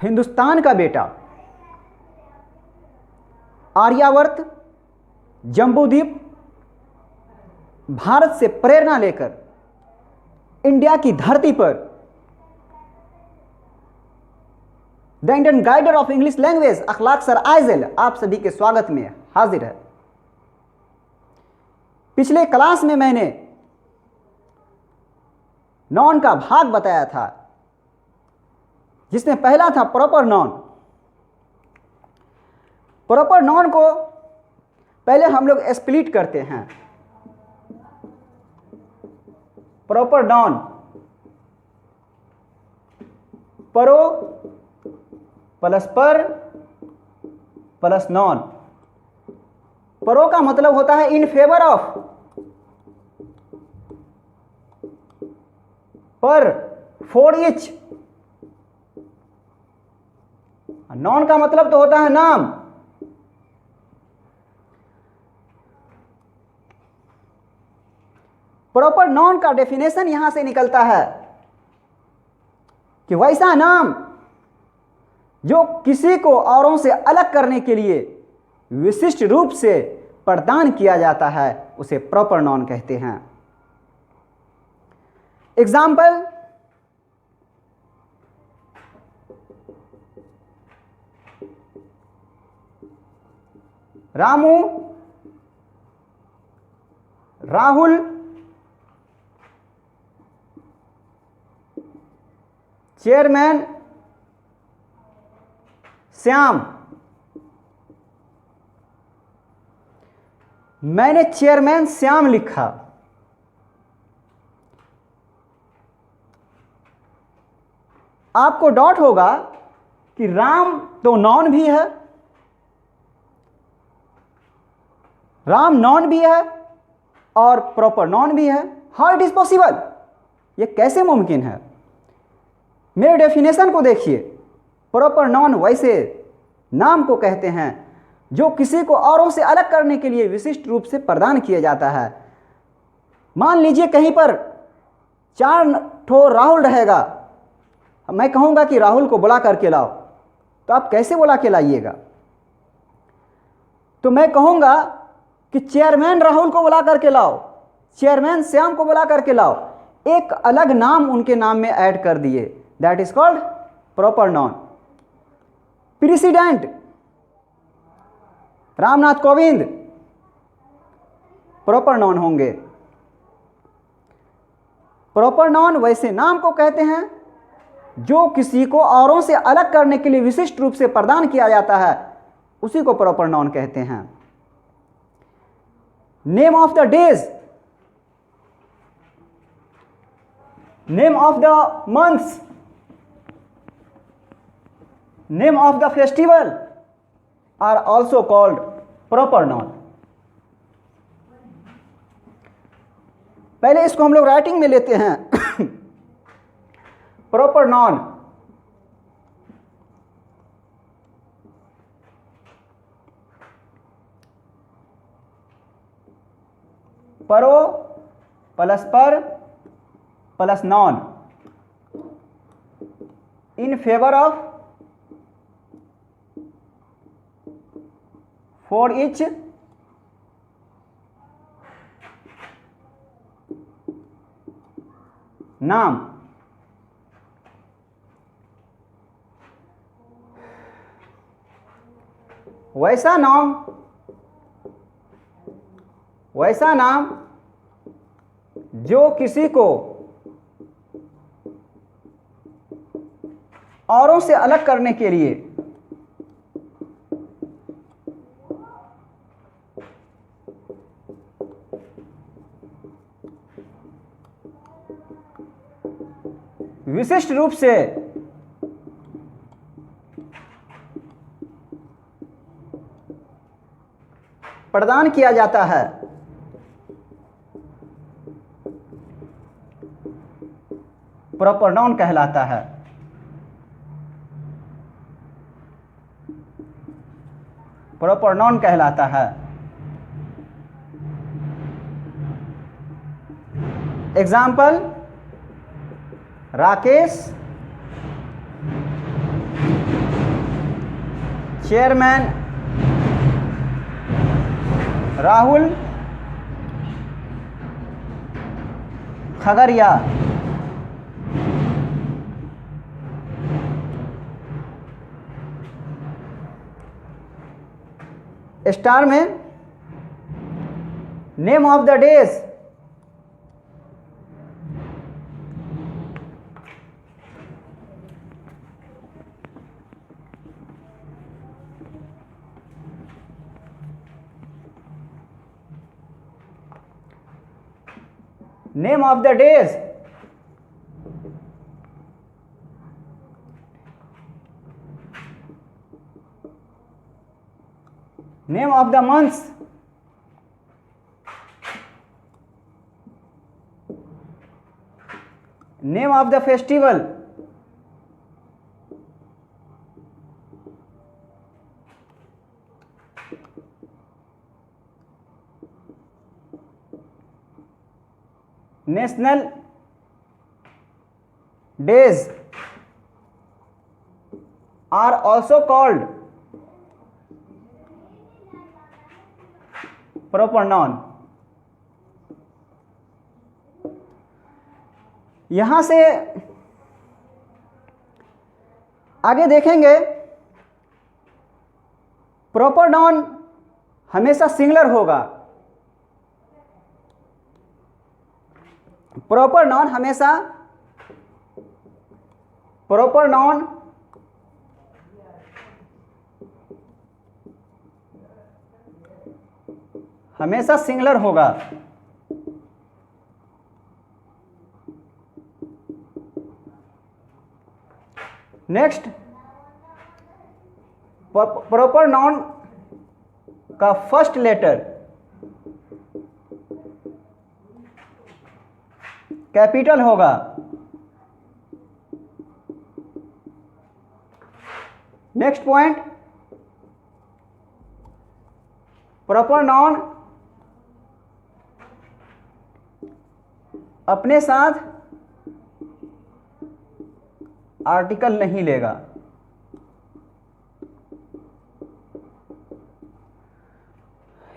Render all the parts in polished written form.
हिंदुस्तान का बेटा, आर्यावर्त, जम्बूद्वीप, भारत से प्रेरणा लेकर इंडिया की धरती पर the Indian guider of English language Akhlaq sir Aizawl आप सभी के स्वागत में हाजिर है। पिछले क्लास में मैंने नॉन का भाग बताया था, जिसमें पहला था प्रॉपर नॉन। प्रॉपर नॉन को पहले हम लोग स्प्लिट करते हैं। Proper noun, pro plus per plus non. परो का मतलब होता है इन फेवर ऑफ, पर फॉर ईच। नॉन का मतलब तो होता है नाम। प्रॉपर नॉन का डेफिनेशन यहां से निकलता है कि वैसा नाम जो किसी को औरों से अलग करने के लिए विशिष्ट रूप से प्रदान किया जाता है उसे प्रॉपर नॉन कहते हैं। Example, Ramu, Rahul, chairman Shyam. मैंने चेयरमैन श्याम लिखा। आपको डाउट होगा कि राम तो नॉन भी है, राम नॉन भी है और प्रॉपर नॉन भी है। हाउ इट इज पॉसिबल, ये कैसे मुमकिन है? मेरे डेफिनेशन को देखिए। प्रॉपर नॉन वैसे नाम को कहते हैं जो किसी को औरों से अलग करने के लिए विशिष्ट रूप से प्रदान किया जाता है। मान लीजिए कहीं पर 4 ठो राहुल रहेगा, मैं कहूंगा कि राहुल को बुला करके लाओ, तो आप कैसे बुला के लाइएगा? तो मैं कहूंगा कि चेयरमैन राहुल को बुला करके लाओ, चेयरमैन श्याम को बुला करके लाओ, एक अलग नाम उनके नाम में ऐड कर दिए, that is called proper non. President Ramnath Kovind proper noun होंगे। प्रॉपर नॉन वैसे नाम को कहते हैं जो किसी को औरों से अलग करने के लिए विशिष्ट रूप से प्रदान किया जाता है, उसी को प्रॉपर नॉन कहते हैं। Name of the days, name of the months, name of the festival are also called proper noun. पहले इसको हम लोग राइटिंग में लेते हैं। Proper noun, pro plus per plus noun, in favour of, for each, नाम। वैसा नाम जो किसी को औरों से अलग करने के लिए विशिष्ट रूप से प्रदान किया जाता है, प्रॉपर नाउन कहलाता है। प्रॉपर नाउन कहलाता है। Example, Rakesh chairman Rahul Khagaria. Star में name of the days, name of the days, name of the months, name of the festival, national days are also called proper noun। यहां से आगे देखेंगे, प्रॉपर नाउन हमेशा सिंगुलर होगा। Proper noun हमेशा singular होगा। Next, proper noun का first letter capital होगा। नेक्स्ट पॉइंट, प्रॉपर नाउन अपने साथ आर्टिकल नहीं लेगा।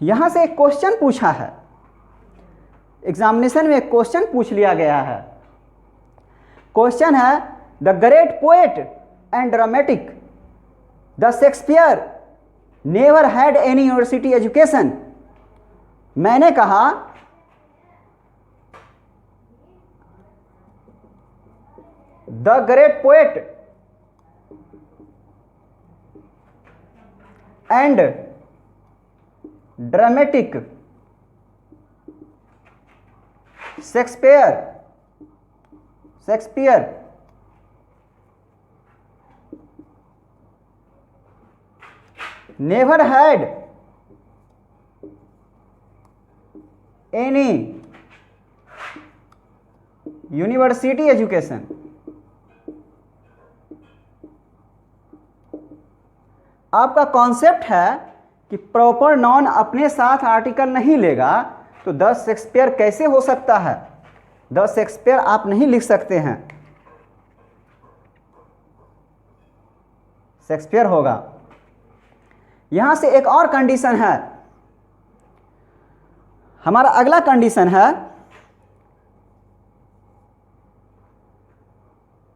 यहां से एक क्वेश्चन पूछा है, एग्जामिनेशन में एक क्वेश्चन पूछ लिया गया है। क्वेश्चन है, the great poet and dramatic the Shakespeare never had any university education. मैंने कहा the great poet and dramatic Shakespeare never had any university education। आपका कॉन्सेप्ट है कि प्रॉपर नाउन अपने साथ आर्टिकल नहीं लेगा, तो द शेक्सपियर कैसे हो सकता है? द शेक्सपियर आप नहीं लिख सकते हैं, शेक्सपियर होगा। यहां से एक और कंडीशन है, हमारा अगला कंडीशन है,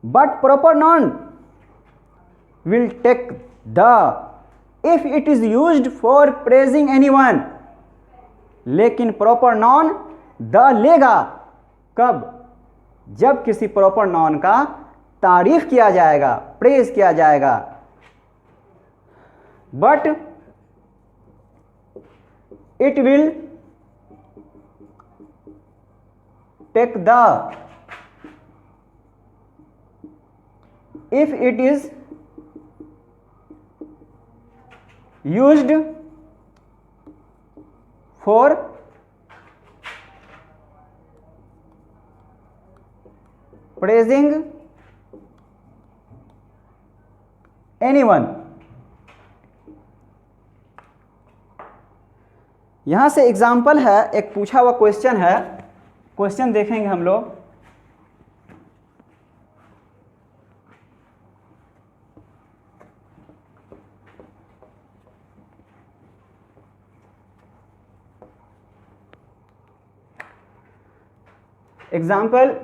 but proper noun will take the if it is used for praising anyone. लेकिन प्रॉपर नाउन द लेगा कब? जब किसी प्रॉपर नाउन का तारीफ किया जाएगा, प्रेज किया जाएगा। But it will take the if it is used for praising anyone। यहां से एग्जाम्पल है, एक पूछा हुआ क्वेश्चन है, क्वेश्चन देखेंगे हम लोग। Example,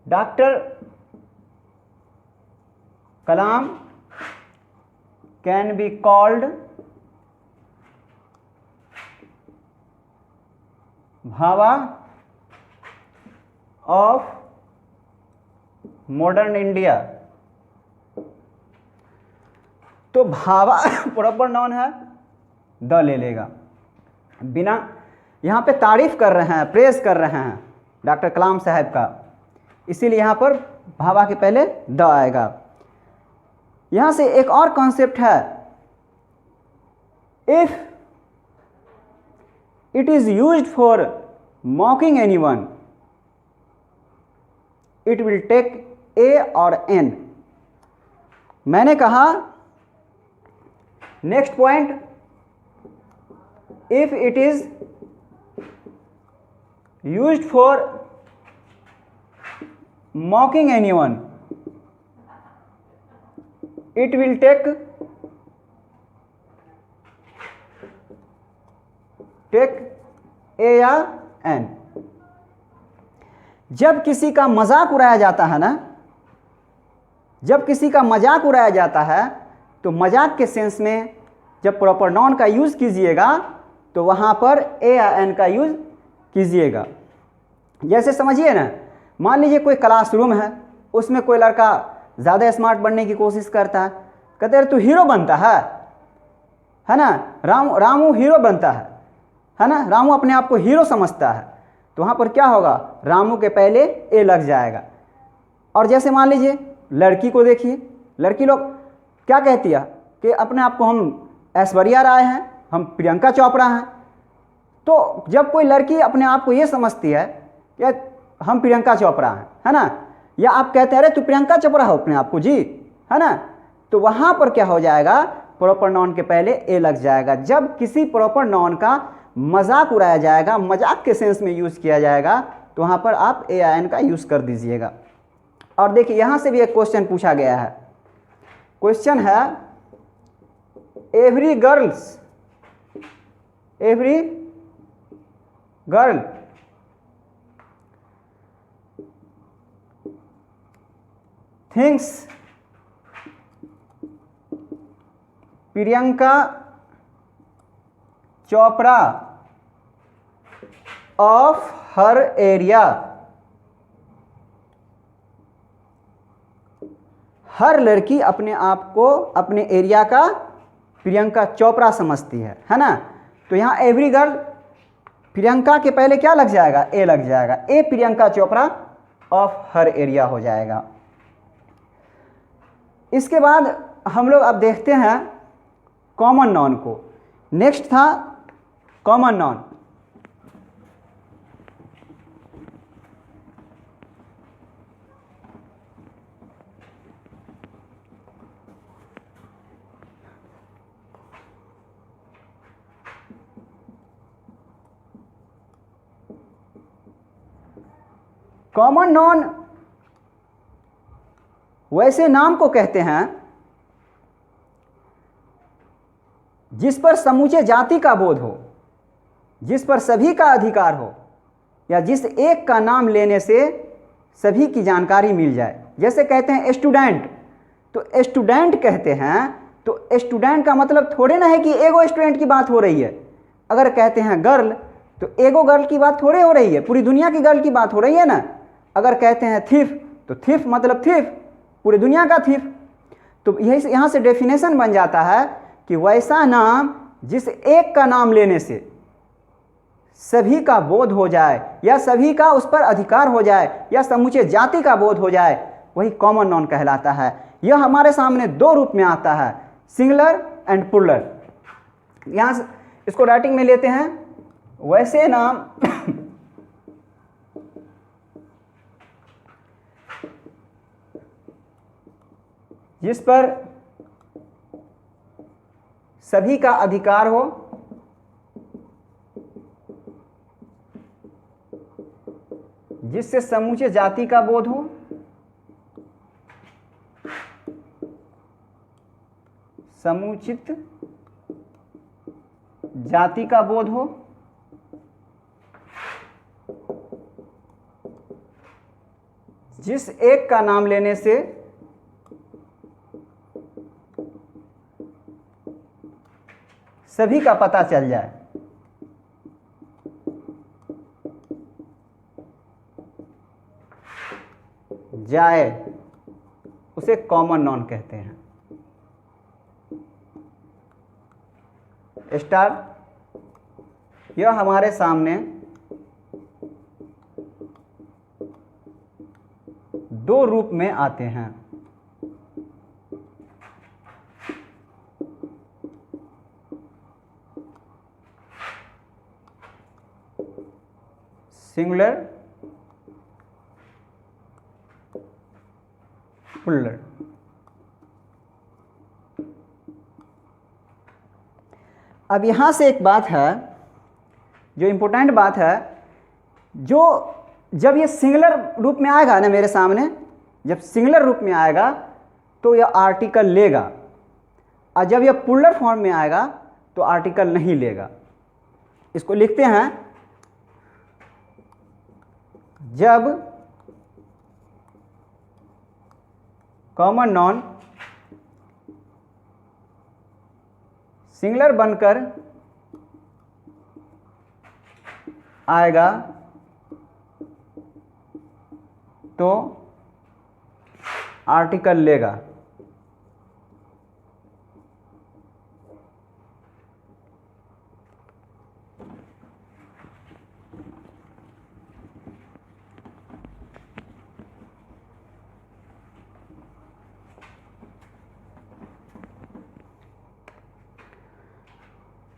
doctor Kalam can be called Bhabha of modern India. तो भाभा प्रॉपर नाउन है, द ले लेगा, बिना यहाँ पे तारीफ कर रहे हैं, प्रेज कर रहे हैं डॉक्टर कलाम साहब का, इसीलिए यहाँ पर भाभा के पहले द आएगा। यहाँ से एक और कॉन्सेप्ट है, if it is used for mocking anyone it will take a और एन। मैंने कहा next point, if it is used for mocking anyone it will take a या एन। जब किसी का मजाक उड़ाया जाता है ना, जब किसी का मजाक उड़ाया जाता है तो मजाक के सेंस में जब प्रॉपर नाउन का यूज़ कीजिएगा तो वहाँ पर ए या एन का यूज़ कीजिएगा। जैसे समझिए ना, मान लीजिए कोई क्लासरूम है, उसमें कोई लड़का ज़्यादा स्मार्ट बनने की कोशिश करता है, कहते हैं तू हीरो बनता है ना, रामू हीरो बनता है ना, रामू अपने आप को हीरो समझता है, तो वहाँ पर क्या होगा, रामू के पहले ए लग जाएगा। और जैसे मान लीजिए लड़की को देखिए, लड़की लोग क्या कहती है कि अपने आप को हम ऐश्वर्या राय हैं, हम प्रियंका चोपड़ा हैं। तो जब कोई लड़की अपने आप को ये समझती है कि हम प्रियंका चोपड़ा हैं, है ना, या आप कहते हैं अरे तू प्रियंका चोपड़ा हो अपने आप को जी, है ना, तो वहाँ पर क्या हो जाएगा, प्रॉपर नाउन के पहले ए लग जाएगा। जब किसी प्रॉपर नाउन का मजाक उड़ाया जाएगा, मजाक के सेंस में यूज़ किया जाएगा, तो वहाँ पर आप ए आई एन का यूज़ कर दीजिएगा। और देखिए यहाँ से भी एक क्वेश्चन पूछा गया है, क्वेश्चन है every girl thinks Priyanka Chopra of her area. हर लड़की अपने आप को अपने एरिया का प्रियंका चोपड़ा समझती है ना। तो यहाँ एवरी गर्ल, प्रियंका के पहले क्या लग जाएगा, ए लग जाएगा, a Priyanka Chopra of her area हो जाएगा। इसके बाद हम लोग अब देखते हैं कॉमन नाउन को। नेक्स्ट था कॉमन नाउन। कॉमन नाउन वैसे नाम को कहते हैं जिस पर समूचे जाति का बोध हो, जिस पर सभी का अधिकार हो, या जिस एक का नाम लेने से सभी की जानकारी मिल जाए। जैसे कहते हैं स्टूडेंट, तो स्टूडेंट कहते हैं, तो स्टूडेंट का मतलब थोड़े ना है कि एगो स्टूडेंट की बात हो रही है। अगर कहते हैं गर्ल, तो एगो गर्ल की बात थोड़े हो रही है, पूरी दुनिया की गर्ल की बात हो रही है ना। अगर कहते हैं थीफ, तो थीफ मतलब थीफ, पूरी दुनिया का थीफ। तो यही यहाँ से डेफिनेशन बन जाता है कि वैसा नाम जिस एक का नाम लेने से सभी का बोध हो जाए, या सभी का उस पर अधिकार हो जाए, या समूचे जाति का बोध हो जाए, वही कॉमन नाउन कहलाता है। यह हमारे सामने दो रूप में आता है, सिंगुलर एंड प्लूरल। यहाँ से इसको राइटिंग में लेते हैं, वैसे नाम जिस पर सभी का अधिकार हो, जिससे समूचे जाति का बोध हो, समुचित जाति का बोध हो, जिस एक का नाम लेने से सभी का पता चल जाए। उसे कॉमन नॉन कहते हैं। स्टार, यह हमारे सामने दो रूप में आते हैं। Singular, plural. अब यहां से एक बात है जो इंपॉर्टेंट बात है, जो जब ये सिंगुलर रूप में आएगा ना मेरे सामने, जब सिंगुलर रूप में आएगा तो यह आर्टिकल लेगा, और जब यह प्लूरल फॉर्म में आएगा तो आर्टिकल नहीं लेगा। इसको लिखते हैं, जब कॉमन नॉन सिंगुलर बनकर आएगा तो आर्टिकल लेगा।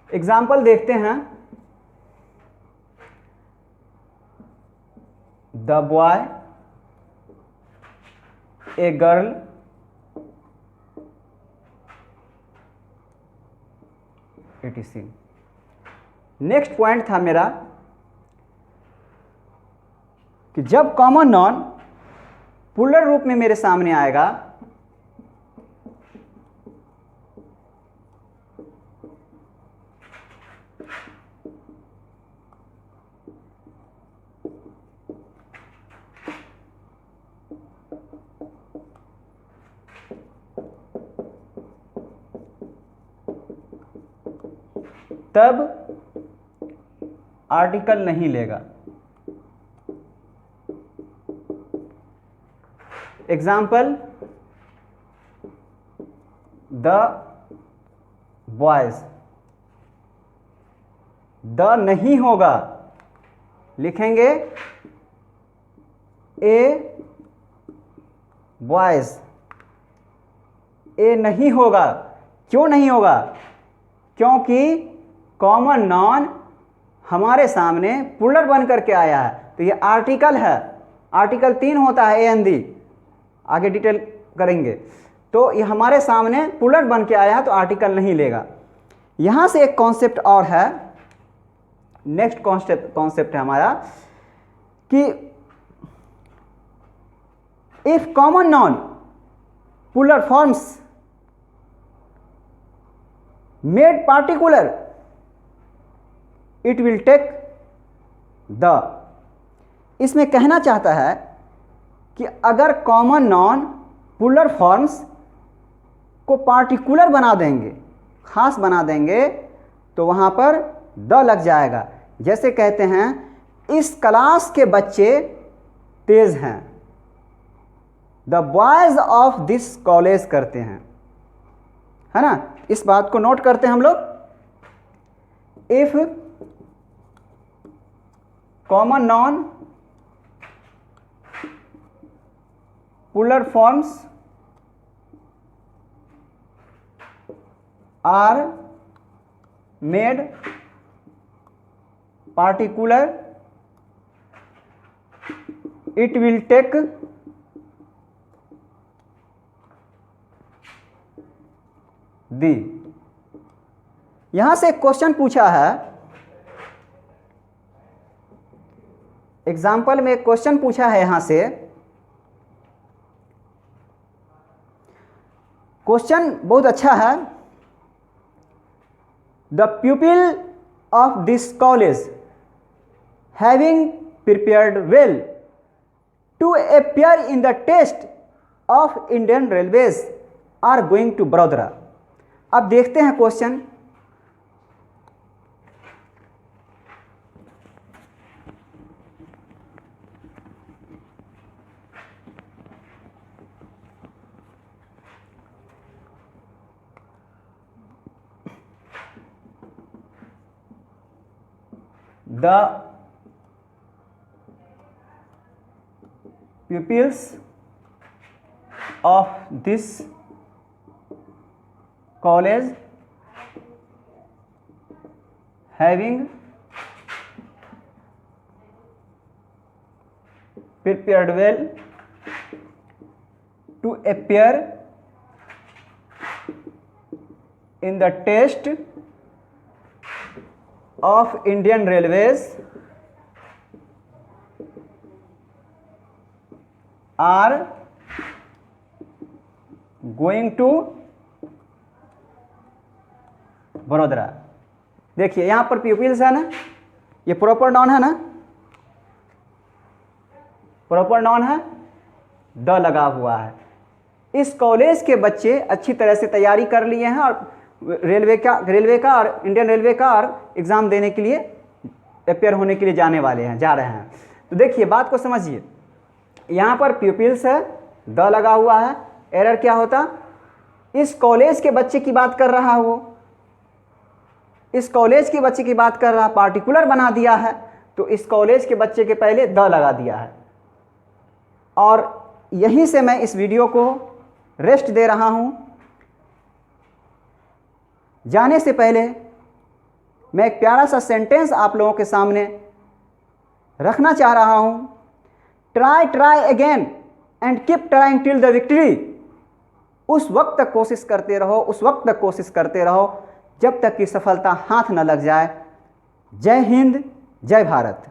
एग्जाम्पल देखते हैं। The boy, a girl, etc। Next point था मेरा कि जब कॉमन नॉन प्लूरल रूप में मेरे सामने आएगा तब आर्टिकल नहीं लेगा। एग्जाम्पल, द बॉयज, द नहीं होगा, लिखेंगे ए बॉयज, ए नहीं होगा। क्यों नहीं होगा? क्योंकि कॉमन नॉन हमारे सामने प्लूरल बन करके आया है, तो ये आर्टिकल है। आर्टिकल 3 होता है, ए एन दी, आगे डिटेल करेंगे। तो ये हमारे सामने प्लूरल बन के आया है तो आर्टिकल नहीं लेगा। यहां से एक कॉन्सेप्ट और है, नेक्स्ट कॉन्सेप्ट है हमारा कि if common noun plural forms made particular it will take the. इसमें कहना चाहता है कि अगर कॉमन नॉन प्लूरल फॉर्म्स को पार्टिकुलर बना देंगे, खास बना देंगे, तो वहां पर द लग जाएगा। जैसे कहते हैं इस क्लास के बच्चे तेज हैं, the boys of this college करते हैं, है ना। इस बात को नोट करते हैं हम लोग। If common noun plural forms are made particular it will take the. यहां से एक क्वेश्चन पूछा है, एग्जाम्पल में एक क्वेश्चन पूछा है। यहां से क्वेश्चन बहुत अच्छा है। The pupil of this college having prepared well to appear in the test of Indian Railways are going to Vadodara. अब देखते हैं question. The pupils of this college having prepared well to appear in the test of Indian Railways are going to Vadodara. देखिए यहां पर pupils है ना, ये proper noun है ना, प्रॉपर नाउन है, द लगा हुआ है। इस कॉलेज के बच्चे अच्छी तरह से तैयारी कर लिए हैं और रेलवे का और इंडियन रेलवे का और एग्ज़ाम देने के लिए अपेयर होने के लिए जाने वाले हैं, जा रहे हैं। तो देखिए बात को समझिए, यहाँ पर प्यूपिल्स है, द लगा हुआ है, एरर क्या होता, इस कॉलेज के बच्चे की बात कर रहा है, वो इस कॉलेज के बच्चे की बात कर रहा, पार्टिकुलर बना दिया है, तो इस कॉलेज के बच्चे के पहले द लगा दिया है। और यहीं से मैं इस वीडियो को रेस्ट दे रहा हूँ। जाने से पहले मैं एक प्यारा सा सेंटेंस आप लोगों के सामने रखना चाह रहा हूँ। Try again and keep trying till the victory. उस वक्त तक कोशिश करते रहो, उस वक्त तक कोशिश करते रहो जब तक कि सफलता हाथ न लग जाए। जय हिंद, जय भारत।